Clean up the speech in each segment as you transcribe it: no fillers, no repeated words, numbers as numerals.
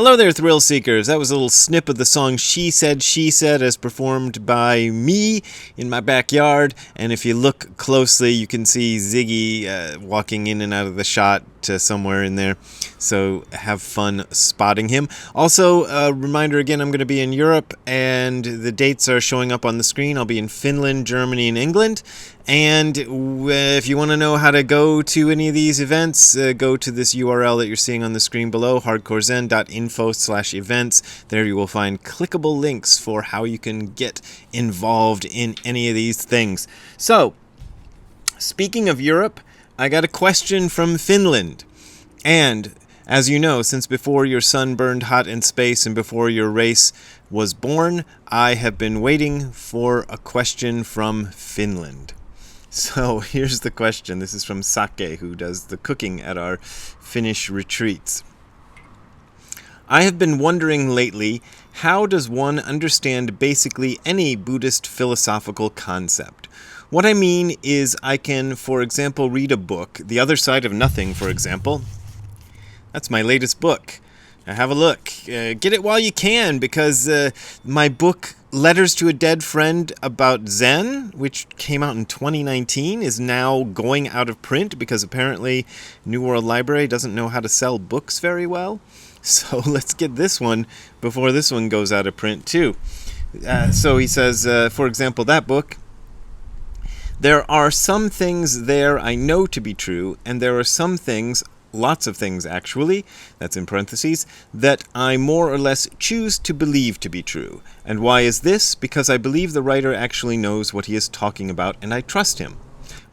Hello there, thrill seekers. That was a little snip of the song She Said, as performed by me in my backyard. And if you look closely, you can see Ziggy walking in and out of the shot somewhere in there. So have fun spotting him. Also, a reminder again, I'm going to be in Europe, and the dates are showing up on the screen. I'll be in Finland, Germany, and England. And if you want to know how to go to any of these events, go to this URL that you're seeing on the screen below, hardcorezen.info/events. There you will find clickable links for how you can get involved in any of these things. So, speaking of Europe, I got a question from Finland. And as you know, since before your sun burned hot in space and before your race was born, I have been waiting for a question from Finland. So here's the question. This is from Sake, who does the cooking at our Finnish retreats. I have been wondering lately, how does one understand basically any Buddhist philosophical concept? What I mean is I can, for example, read a book, The Other Side of Nothing, for example. That's my latest book. Have a look. Get it while you can, because my book, Letters to a Dead Friend About Zen, which came out in 2019, is now going out of print because apparently New World Library doesn't know how to sell books very well. So let's get this one before this one goes out of print too. So he says, for example, that book, there are some things there I know to be true, and there are some things, lots of things actually, that's in parentheses, that I more or less choose to believe to be true. And why is this? Because I believe the writer actually knows what he is talking about, and I trust him.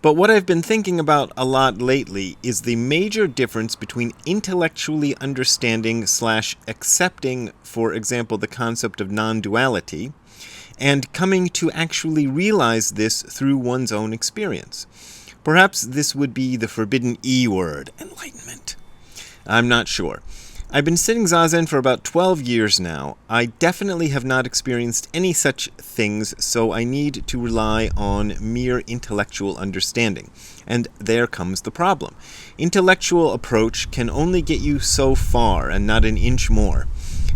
But what I've been thinking about a lot lately is the major difference between intellectually understanding / accepting, for example, the concept of non-duality, and coming to actually realize this through one's own experience. Perhaps this would be the forbidden E word, enlightenment. I'm not sure. I've been sitting Zazen for about 12 years now. I definitely have not experienced any such things, so I need to rely on mere intellectual understanding. And there comes the problem. Intellectual approach can only get you so far and not an inch more.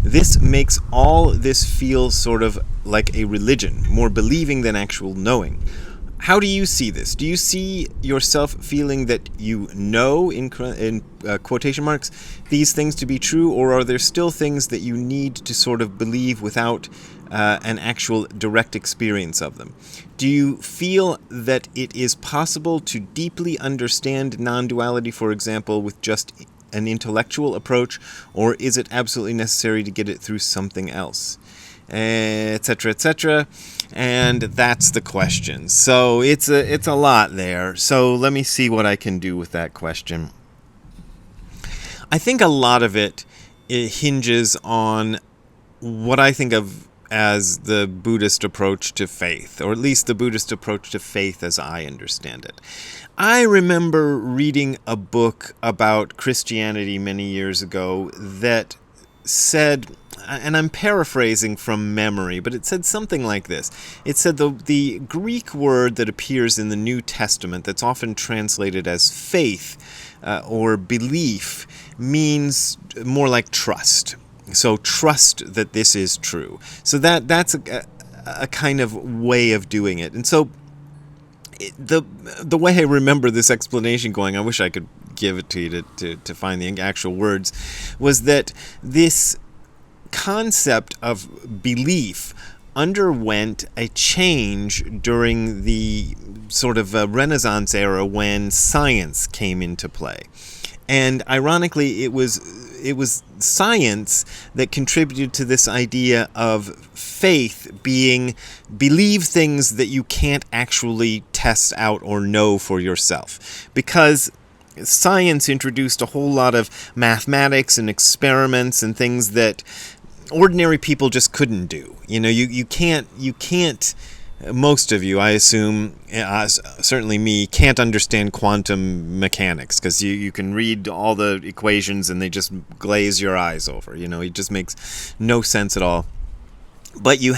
This makes all this feel sort of like a religion, more believing than actual knowing. How do you see this? Do you see yourself feeling that you know, in quotation marks, these things to be true, or are there still things that you need to sort of believe without an actual direct experience of them? Do you feel that it is possible to deeply understand non-duality, for example, with just an intellectual approach, or is it absolutely necessary to get it through something else? Etc., etc. And that's the question. So it's a lot there. So let me see what I can do with that question. I think a lot of it hinges on what I think of as the Buddhist approach to faith, or at least the Buddhist approach to faith as I understand it. I remember reading a book about Christianity many years ago that said, and I'm paraphrasing from memory, but it said something like this. It said the Greek word that appears in the New Testament that's often translated as faith or belief means more like trust. So trust that this is true. So that's a kind of way of doing it. And so the way I remember this explanation going, I wish I could give it to you to find the actual words, was that this concept of belief underwent a change during the sort of Renaissance era when science came into play. And ironically, it was science that contributed to this idea of faith being believe things that you can't actually test out or know for yourself. Because science introduced a whole lot of mathematics and experiments and things that ordinary people just couldn't do. You know, you can't, most of you, I assume, certainly me, can't understand quantum mechanics because you can read all the equations and they just glaze your eyes over. You know, it just makes no sense at all. But you're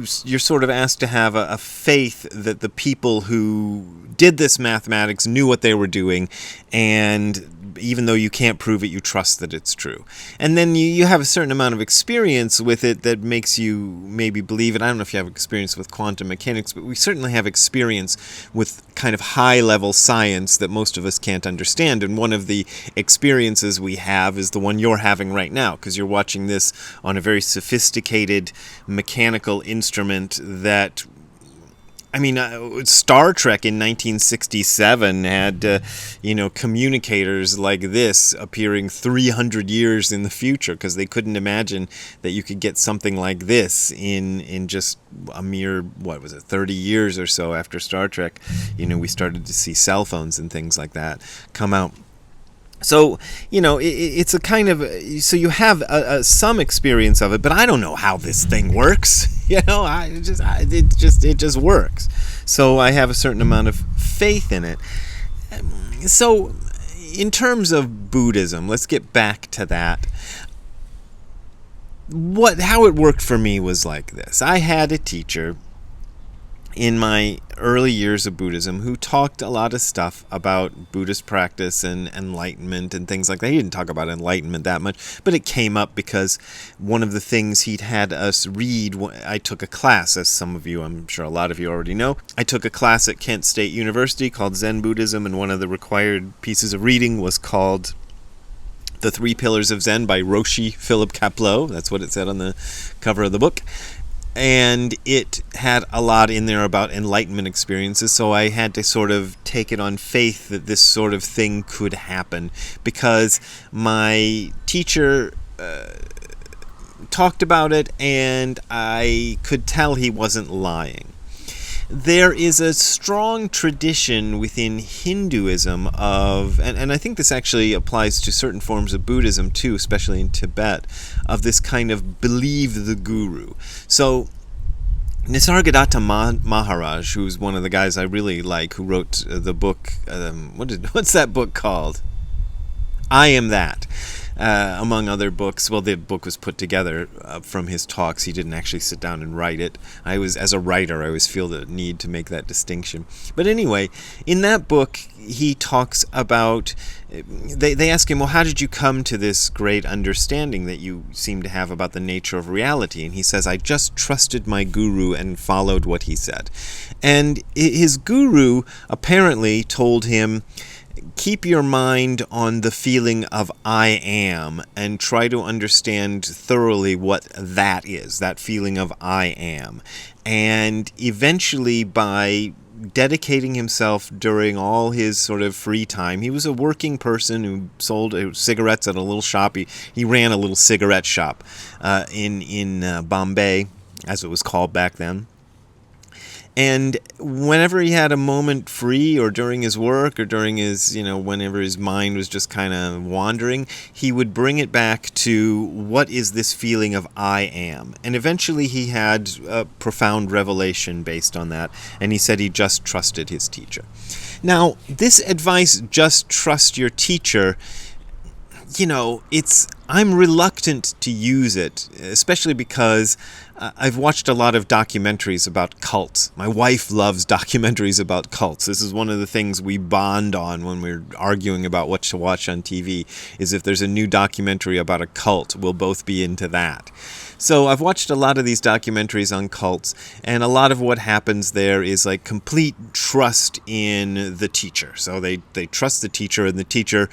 sort of asked to have a faith that the people who did this mathematics knew what they were doing, and even though you can't prove it, you trust that it's true. And then you have a certain amount of experience with it that makes you maybe believe it. I don't know if you have experience with quantum mechanics, but we certainly have experience with kind of high-level science that most of us can't understand. And one of the experiences we have is the one you're having right now, because you're watching this on a very sophisticated mechanical instrument that, I mean, Star Trek in 1967 had, communicators like this appearing 300 years in the future, because they couldn't imagine that you could get something like this in just a mere, 30 years or so after Star Trek. We started to see cell phones and things like that come out. So, it's a kind of, so you have some experience of it, but I don't know how this thing works. It just works. So I have a certain amount of faith in it. So in terms of Buddhism, let's get back to that. How it worked for me was like this. I had a teacher in my early years of Buddhism who talked a lot of stuff about Buddhist practice and enlightenment and things like that. He didn't talk about enlightenment that much, but it came up because one of the things he'd had us read, I took a class, as some of you, I'm sure a lot of you already know, I took a class at Kent State University called Zen Buddhism, and one of the required pieces of reading was called The Three Pillars of Zen by Roshi Philip Kapleau. That's what it said on the cover of the book. And it had a lot in there about enlightenment experiences, so I had to sort of take it on faith that this sort of thing could happen, because my teacher talked about it, and I could tell he wasn't lying. There is a strong tradition within Hinduism of, and I think this actually applies to certain forms of Buddhism too, especially in Tibet, of this kind of believe the guru. So Nisargadatta Maharaj, who's one of the guys I really like, who wrote the book, what's that book called? I Am That. Among other books. Well, the book was put together from his talks. He didn't actually sit down and write it. As a writer, I always feel the need to make that distinction. But anyway, in that book, he talks about, they ask him, well, how did you come to this great understanding that you seem to have about the nature of reality? And he says, I just trusted my guru and followed what he said. And his guru apparently told him, keep your mind on the feeling of I am, and try to understand thoroughly what that is, that feeling of I am. And eventually, by dedicating himself during all his sort of free time, he was a working person who sold cigarettes at a little shop. He ran a little cigarette shop in Bombay, as it was called back then. And whenever he had a moment free, or during his work, or during his, whenever his mind was just kind of wandering, he would bring it back to what is this feeling of I am. And eventually he had a profound revelation based on that, and he said he just trusted his teacher. Now, this advice, just trust your teacher, I'm reluctant to use it, especially because I've watched a lot of documentaries about cults. My wife loves documentaries about cults. This is one of the things we bond on when we're arguing about what to watch on TV, is if there's a new documentary about a cult, we'll both be into that. So I've watched a lot of these documentaries on cults, and a lot of what happens there is like complete trust in the teacher. So they trust the teacher, and the teacher,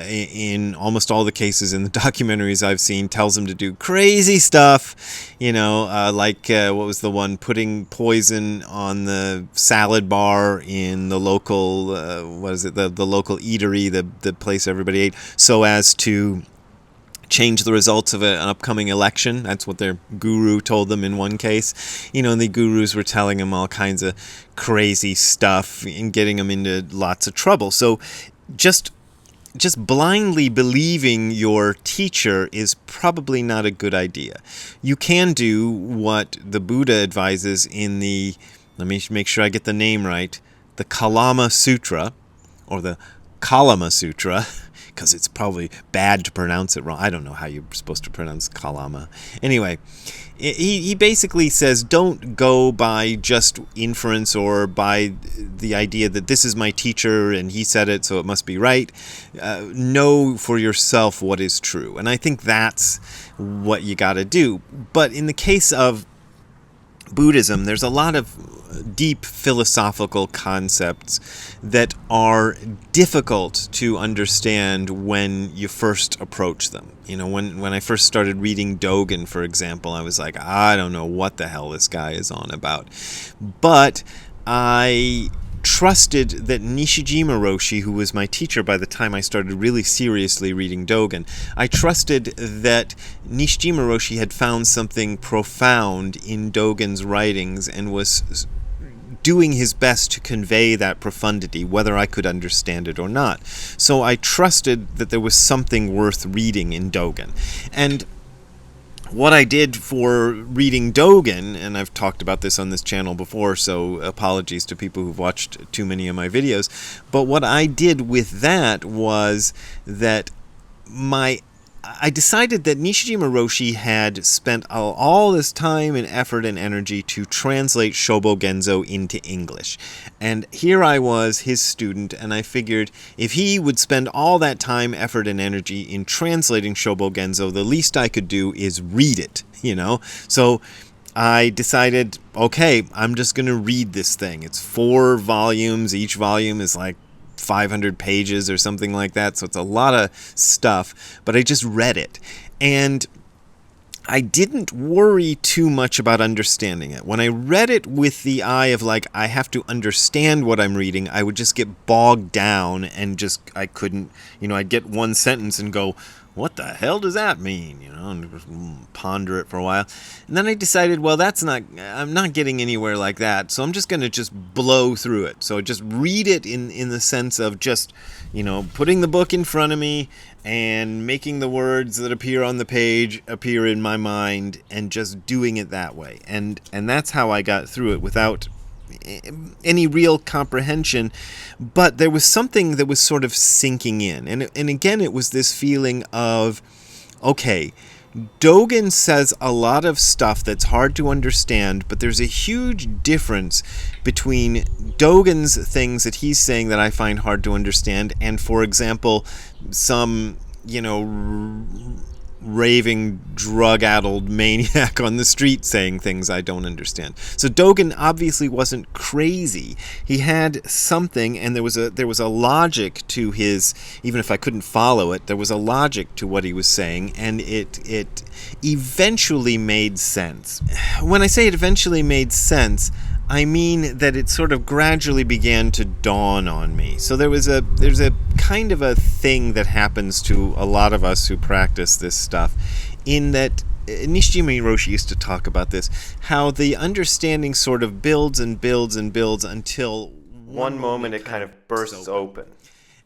in almost all the cases in the documentaries I've seen, tells them to do crazy stuff, what was the one, putting poison on the salad bar in the local, the local eatery, the place everybody ate, so as to change the results of an upcoming election. That's what their guru told them in one case. And the gurus were telling them all kinds of crazy stuff and getting them into lots of trouble. So just blindly believing your teacher is probably not a good idea. You can do what the Buddha advises in let me make sure I get the name right, the Kalama Sutra, or the Kalama Sutra, because it's probably bad to pronounce it wrong. I don't know how you're supposed to pronounce Kalama. Anyway, he basically says don't go by just inference or by the idea that this is my teacher and he said it so it must be right. Know for yourself what is true. And I think that's what you got to do. But in the case of Buddhism, there's a lot of deep philosophical concepts that are difficult to understand when you first approach them. You know, when I first started reading Dogen, for example, I was like, I don't know what the hell this guy is on about. But I trusted that Nishijima Roshi, who was my teacher by the time I started really seriously reading Dogen, I trusted that Nishijima Roshi had found something profound in Dogen's writings and was doing his best to convey that profundity, whether I could understand it or not. So I trusted that there was something worth reading in Dogen. And what I did for reading Dogen, and I've talked about this on this channel before, so apologies to people who've watched too many of my videos, but what I did with that was that I decided that Nishijima Roshi had spent all this time and effort and energy to translate Shobo Genzo into English. And here I was, his student, and I figured if he would spend all that time, effort, and energy in translating Shobo Genzo, the least I could do is read it, you know? So I decided, okay, I'm just going to read this thing. It's 4 volumes. Each volume is like 500 pages or something like that, so it's a lot of stuff, but I just read it. And I didn't worry too much about understanding it. When I read it with the eye of like, I have to understand what I'm reading, I would just get bogged down and just, I couldn't, you know, I'd get one sentence and go, what the hell does that mean? You know, and just ponder it for a while. And then I decided, well, I'm not getting anywhere like that, so I'm just going to just blow through it. So just read it in the sense of just, you know, putting the book in front of me and making the words that appear on the page appear in my mind and just doing it that way. And that's how I got through it without any real comprehension, but there was something that was sort of sinking in. And again, it was this feeling of, okay, Dogen says a lot of stuff that's hard to understand, but there's a huge difference between Dogen's things that he's saying that I find hard to understand and, for example, some, you know, raving, drug-addled maniac on the street saying things I don't understand. So Dogen obviously wasn't crazy. He had something, and there was a logic to his, even if I couldn't follow it, there was a logic to what he was saying, and it eventually made sense. When I say it eventually made sense, I mean that it sort of gradually began to dawn on me. So there's a kind of a thing that happens to a lot of us who practice this stuff, in that Nishijima Roshi used to talk about this, how the understanding sort of builds and builds and builds until one moment it kind of bursts open.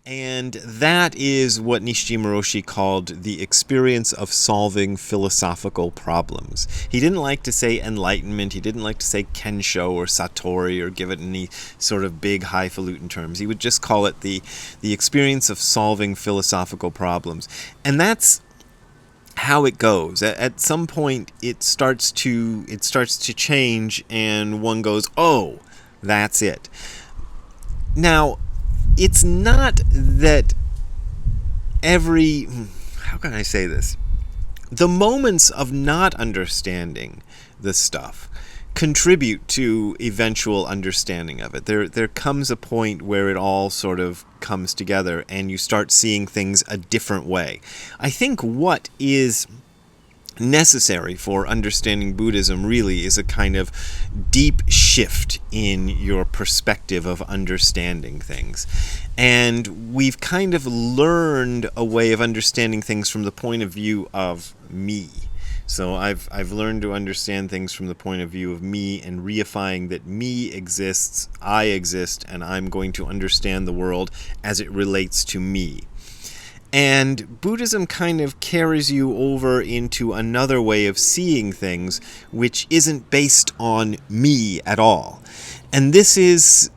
And that is what Nishijima Roshi called the experience of solving philosophical problems. He didn't like to say enlightenment, he didn't like to say Kensho or Satori or give it any sort of big highfalutin terms. He would just call it the experience of solving philosophical problems. And that's how it goes. At some point it starts to change and one goes, oh, that's it. Now, it's not that how can I say this? The moments of not understanding the stuff contribute to eventual understanding of it. There comes a point where it all sort of comes together and you start seeing things a different way. I think what is necessary for understanding Buddhism really is a kind of deep shift in your perspective of understanding things. And we've kind of learned a way of understanding things from the point of view of me. So I've learned to understand things from the point of view of me and reifying that me exists, I exist, and I'm going to understand the world as it relates to me. And Buddhism kind of carries you over into another way of seeing things, which isn't based on me at all. And this is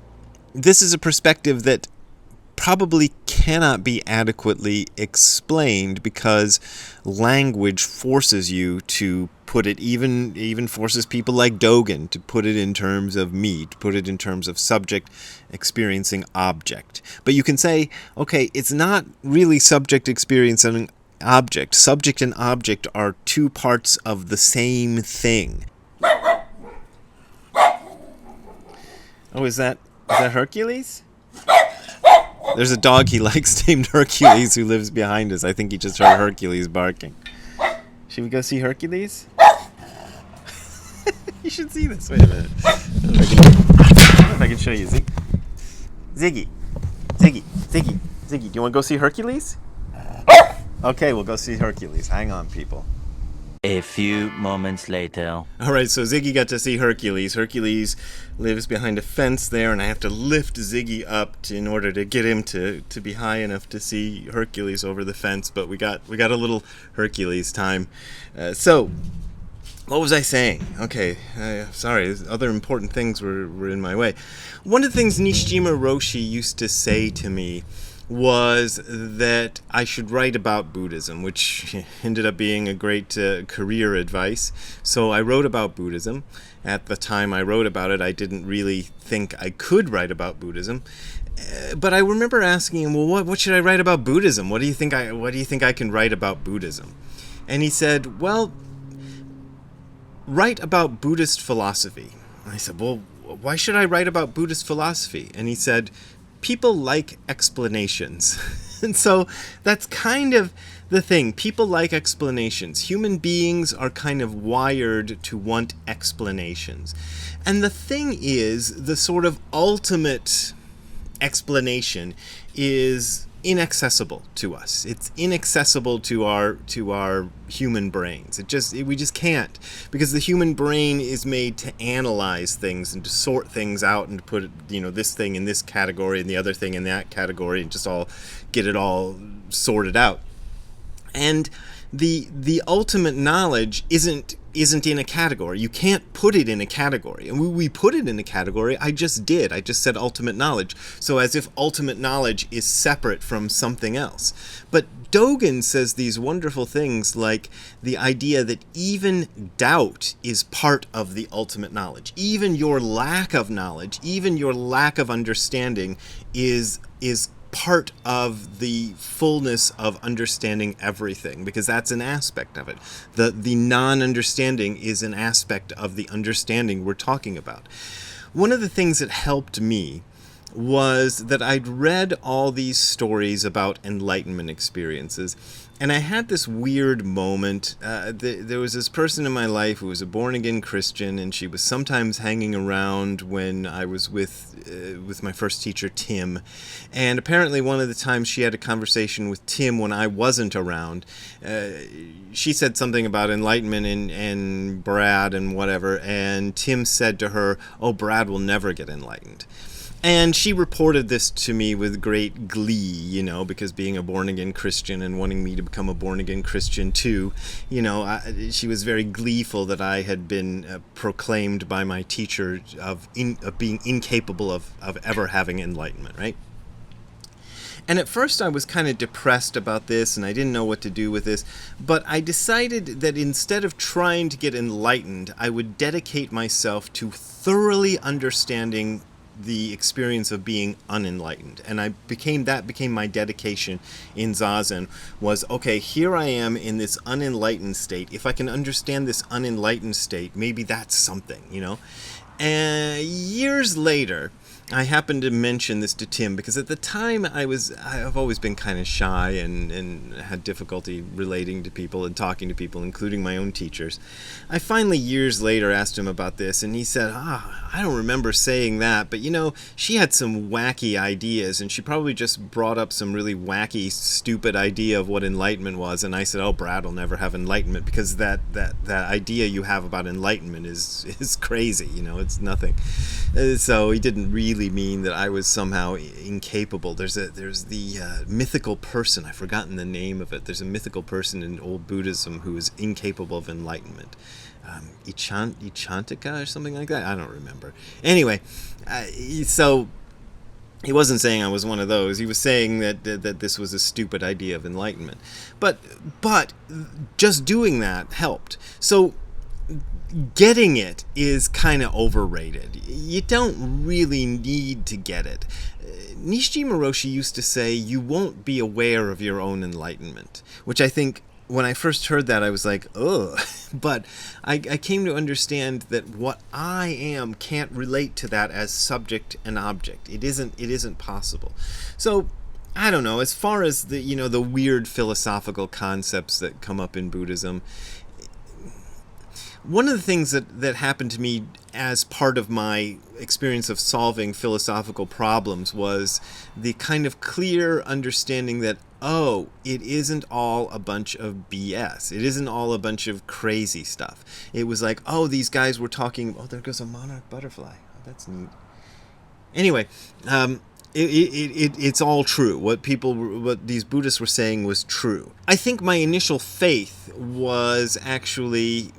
a perspective that probably cannot be adequately explained because language forces you to put it, even forces people like Dogen to put it in terms of me, to put it in terms of subject experiencing object. But you can say, okay, it's not really subject experiencing object. Subject and object are two parts of the same thing. Oh, is that Hercules? There's a dog he likes named Hercules who lives behind us. I think he just heard Hercules barking. Should we go see Hercules? You should see this. Wait a minute. I don't know if I can show you. Ziggy. Do you want to go see Hercules? Okay, we'll go see Hercules. Hang on, people. A few moments later. All right, so Ziggy got to see Hercules. Hercules lives behind a fence there, and I have to lift Ziggy up in order to get him to be high enough to see Hercules over the fence. But we got a little Hercules time. So, what was I saying? Okay, sorry, other important things were in my way. One of the things Nishijima Roshi used to say to me was that I should write about Buddhism, which ended up being a great career advice. So I wrote about Buddhism. At the time I wrote about it, I didn't really think I could write about Buddhism. But I remember asking him, well, what should I write about Buddhism? What do you think I can write about Buddhism? And he said, well, write about Buddhist philosophy. And I said, well, why should I write about Buddhist philosophy? And he said, people like explanations. And so that's kind of the thing. People like explanations. Human beings are kind of wired to want explanations. And the thing is, the sort of ultimate explanation is inaccessible to us. It's inaccessible to our human brains. We just can't, because the human brain is made to analyze things and to sort things out and to put this thing in this category and the other thing in that category and just all get it all sorted out. And the ultimate knowledge isn't in a category. You can't put it in a category. And we put it in a category. I just did. I just said ultimate knowledge. So as if ultimate knowledge is separate from something else. But Dogen says these wonderful things like the idea that even doubt is part of the ultimate knowledge. Even your lack of knowledge, even your lack of understanding is part of the fullness of understanding everything, because that's an aspect of it. The non-understanding is an aspect of the understanding we're talking about. One of the things that helped me was that I'd read all these stories about enlightenment experiences, and I had this weird moment. There was this person in my life who was a born-again Christian, and she was sometimes hanging around when I was with my first teacher, Tim. And apparently one of the times she had a conversation with Tim when I wasn't around, she said something about enlightenment and Brad and whatever, and Tim said to her, "Oh, Brad will never get enlightened." And she reported this to me with great glee, because being a born-again Christian and wanting me to become a born-again Christian too, she was very gleeful that I had been proclaimed by my teacher of being incapable of ever having enlightenment, right? And at first I was kind of depressed about this, and I didn't know what to do with this, but I decided that instead of trying to get enlightened, I would dedicate myself to thoroughly understanding the experience of being unenlightened. And that became my dedication in Zazen, was, okay, here I am in this unenlightened state. If I can understand this unenlightened state, maybe that's something, And years later, I happened to mention this to Tim, because at the time I've always been kind of shy and had difficulty relating to people and talking to people, including my own teachers. I finally, years later, asked him about this, and he said, I don't remember saying that, but she had some wacky ideas, and she probably just brought up some really wacky, stupid idea of what enlightenment was, and I said, oh, Brad will never have enlightenment, because that idea you have about enlightenment is crazy, it's nothing. So he didn't really mean that I was somehow incapable. There's the mythical person, I've forgotten the name of it. There's a mythical person in old Buddhism who is incapable of enlightenment. Ichantika or something like that. I don't remember. Anyway, so He wasn't saying I was one of those. He was saying that this was a stupid idea of enlightenment. But just doing that helped. So getting it is kind of overrated. You don't really need to get it. Nishijima Roshi used to say, you won't be aware of your own enlightenment, which I think when I first heard that, I was like, ugh. But I came to understand that what I am can't relate to that as subject and object. It isn't possible. So I don't know. As far as the weird philosophical concepts that come up in Buddhism, one of the things that happened to me as part of my experience of solving philosophical problems was the kind of clear understanding that, oh, it isn't all a bunch of BS. It isn't all a bunch of crazy stuff. It was like, oh, these guys were talking, oh, there goes a monarch butterfly. Oh, that's neat. Anyway, it's all true. What these Buddhists were saying was true. I think my initial faith was actually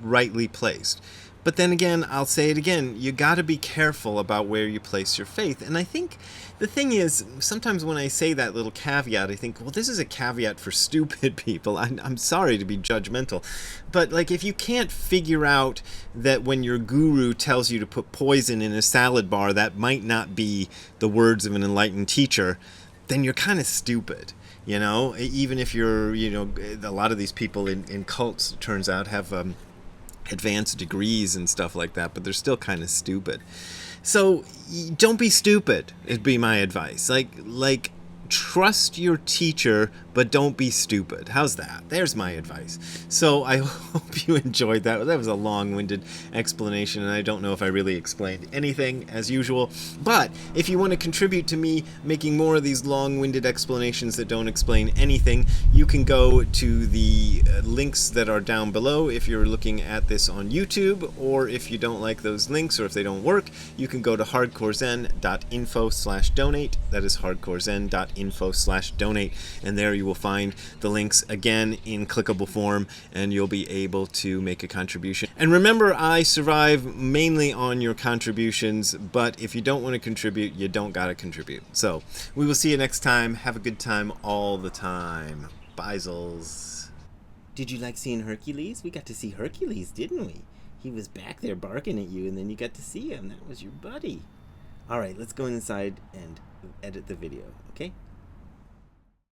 rightly placed. But then again, I'll say it again, you got to be careful about where you place your faith. And I think the thing is, sometimes when I say that little caveat, I think, well, this is a caveat for stupid people. I'm sorry to be judgmental. But like, if you can't figure out that when your guru tells you to put poison in a salad bar, that might not be the words of an enlightened teacher, then you're kind of stupid. Even if you're, a lot of these people in cults, it turns out, have advanced degrees and stuff like that, but they're still kind of stupid. So don't be stupid, would be my advice. Like trust your teacher, but don't be stupid. How's that? There's my advice. So I hope you enjoyed that. That was a long-winded explanation, and I don't know if I really explained anything, as usual. But if you want to contribute to me making more of these long-winded explanations that don't explain anything, you can go to the links that are down below if you're looking at this on YouTube, or if you don't like those links, or if they don't work, you can go to hardcorezen.info/donate. That is hardcorezen.info/donate, and there you will find the links again in clickable form, and you'll be able to make a contribution. And remember, I survive mainly on your contributions, but if you don't want to contribute, you don't gotta contribute. So we will see you next time. Have a good time all the time. Biesels. Did you like seeing Hercules? We got to see Hercules, didn't we? He was back there barking at you, and then you got to see him. That was your buddy. All right, let's go inside and edit the video, okay?